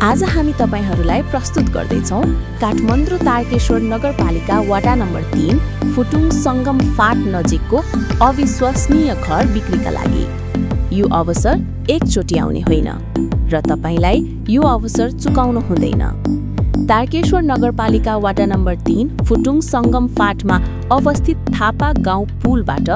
आज हामी तपाईहरुलाई प्रस्तुत गर्दैछौं काठमाडौँ तारकेश्वर नगरपालिका वडा नम्बर 3 फुटुङ संगम फाट नजिकको अविश्वसनीय घर बिक्रीका लागि। यो अवसर एकचोटी आउने होइन र तपाईलाई यो अवसर चुकाउन हुँदैन। तारकेश्वर नगरपालिका वडा नम्बर 3 फुटुङ संगम फाटमा अवस्थित थापा गाउँ पुलबाट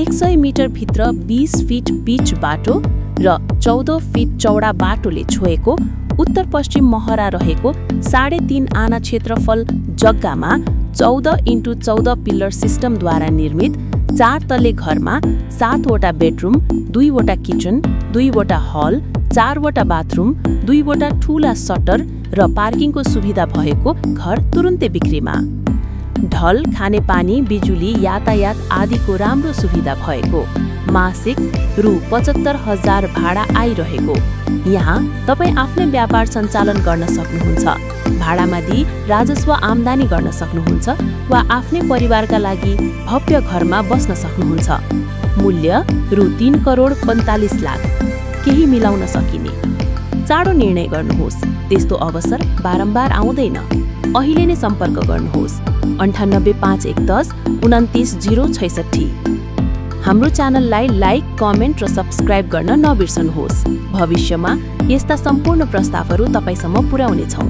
100 मिटर भित्र 20 फिट पिच बाटो र 14 फिट चौडा बाटोले छोएको उत्तर पश्चिम महरा रहेको 3.5 आना क्षेत्रफल जग्गामा 14x14 पिलर सिस्टमद्वारा निर्मित 4 तले घरमा 7 वटा बेडरुम, 2 वटा किचन, 2 वटा हल, 4 वटा बाथरुम, 2 वटा ठूला सटर र पार्किङको सुविधा भएको घर तुरुन्तै बिक्रीमा। ढल, खानेपानी, बिजुली, यातायात आदिको राम्रो सुविधा भएको, मासिक रु 75,000 भाडा आइरहेको। यहाँ तपाई आफ्नै व्यापार सञ्चालन गर्न सक्नुहुन्छ, भाडामा दिई राजस्व आम्दानी गर्न सक्नुहुन्छ वा आफ्नै परिवारका लागि भव्य घरमा बस्न सक्नुहुन्छ। मूल्य रु 3 करोड 45 लाख, केही मिलाउन सकिने। चाँडो निर्णय गर्नुहोस्, त्यस्तो अवसर बारम्बार आउँदैन। अहिले नै सम्पर्क गर्नुहोस् 985110 29066। हाम्रो च्यानललाई लाइक, कमेन्ट र सब्स्क्राइब गर्न नबिर्सनुहोस्। भविष्यमा यस्ता सम्पूर्ण प्रस्तावहरू तपाईसम्म पुर्याउनेछौँ।